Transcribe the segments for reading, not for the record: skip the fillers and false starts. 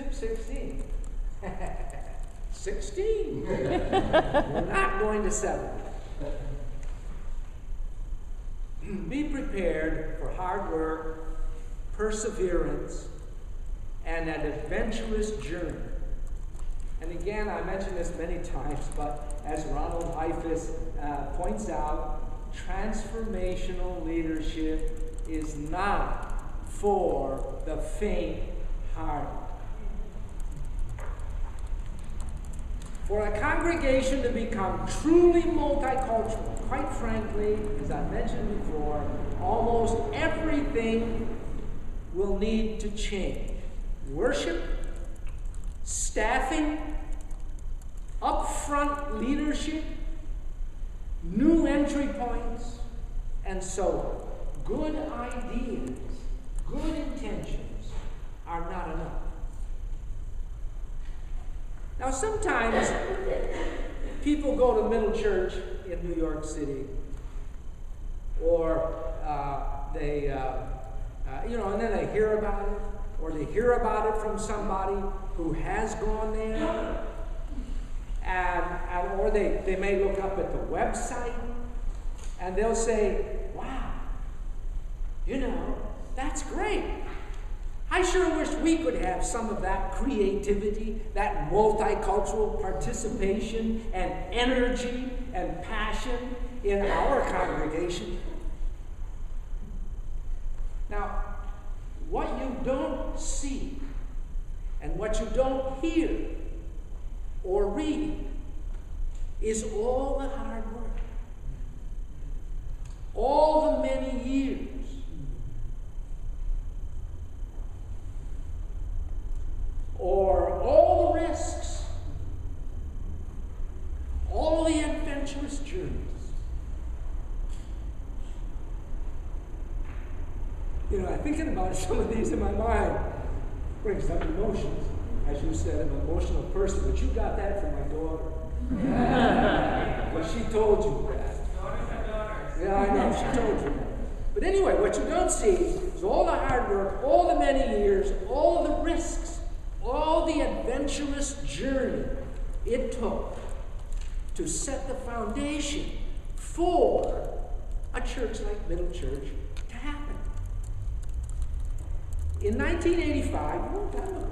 Tip 16. 16. We're not going to 7. Be prepared for hard work, perseverance, and an adventurous journey. And again, I mentioned this many times, but as Ronald Heifetz points out, transformational leadership is not for the faint-hearted. For a congregation to become truly multicultural, quite frankly, as I mentioned before, almost everything will need to change. Worship, staffing, upfront leadership, new entry points, and so on. Good ideas, good intentions are not enough. Now, sometimes people go to Middle Church in New York City, or and then they hear about it, or they hear about it from somebody who has gone there, or they may look up at the website, and they'll say, wow, that's great. I sure wish we could have some of that creativity, that multicultural participation and energy and passion in our congregation. Now, what you don't see and what you don't hear or read is all the hard work, all the many years, or all the risks, all the adventurous journeys. Thinking about some of these in my mind brings up emotions. As you said, I'm an emotional person, but you got that from my daughter. But she told you that. Daughters are daughters. Yeah, I know, she told you that. But anyway, what you don't see is all the hard work, all the many years, all the risks, all the adventurous journey it took to set the foundation for a church like Middle Church to happen. In 1985, a long time ago,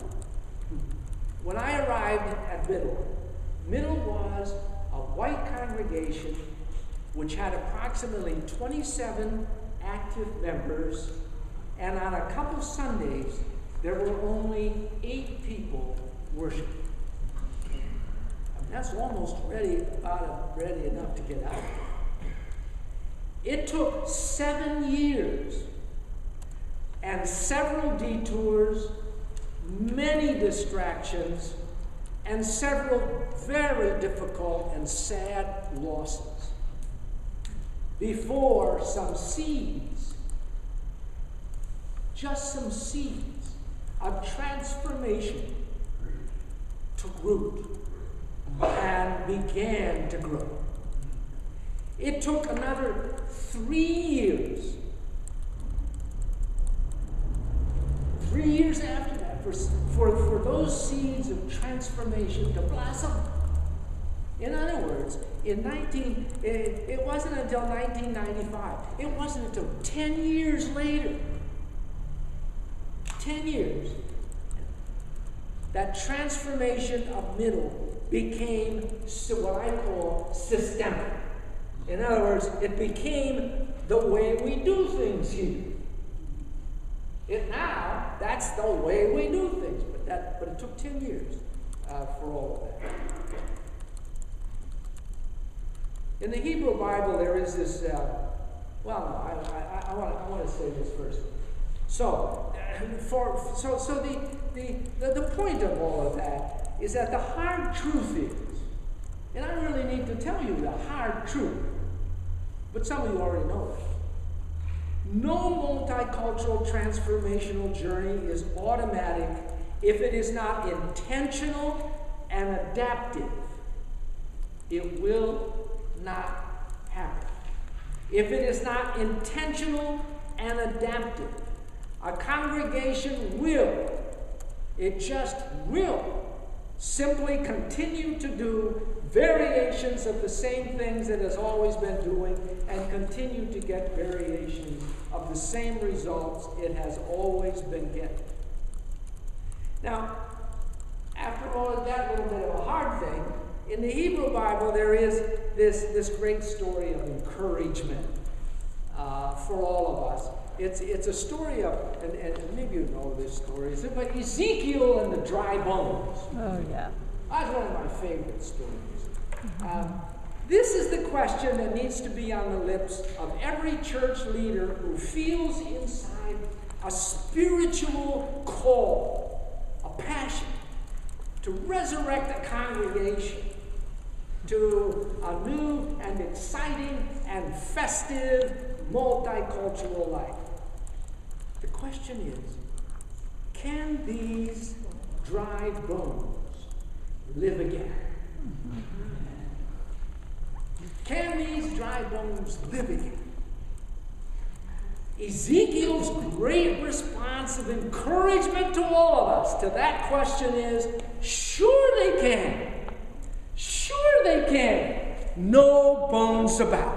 when I arrived at Middle was a white congregation which had approximately 27 active members, and on a couple Sundays, there were only 8 people worshiping. That's almost ready enough to get out. It took 7 years and several detours, many distractions, and several very difficult and sad losses before some seeds, just some seeds of transformation took root and began to grow. It took another 3 years. 3 years after that, for those seeds of transformation to blossom. In other words, it wasn't until 1995. It wasn't until 10 years later, 10 years, that transformation of Middle became what I call systemic. In other words, it became the way we do things here. Now, that's the way we do things, but it took 10 years for all of that. In the Hebrew Bible, there is this. I want to say this first. So, the point of all of that is that the hard truth is, and I really need to tell you the hard truth, but some of you already know it. No multicultural transformational journey is automatic if it is not intentional and adaptive. It will not happen. If it is not intentional and adaptive, a congregation will It just will simply continue to do variations of the same things it has always been doing and continue to get variations of the same results it has always been getting. Now, after all of that little bit of a hard thing, in the Hebrew Bible there is this great story of encouragement for all of us. It's a story of, and maybe you know this story, it's about Ezekiel and the dry bones. Oh, yeah. That's one of my favorite stories. This is the question that needs to be on the lips of every church leader who feels inside a spiritual call, a passion to resurrect a congregation to a new and exciting and festive multicultural life. The question is, can these dry bones live again? Can these dry bones live again? Ezekiel's great response of encouragement to all of us to that question is, sure they can. Sure they can. No bones about.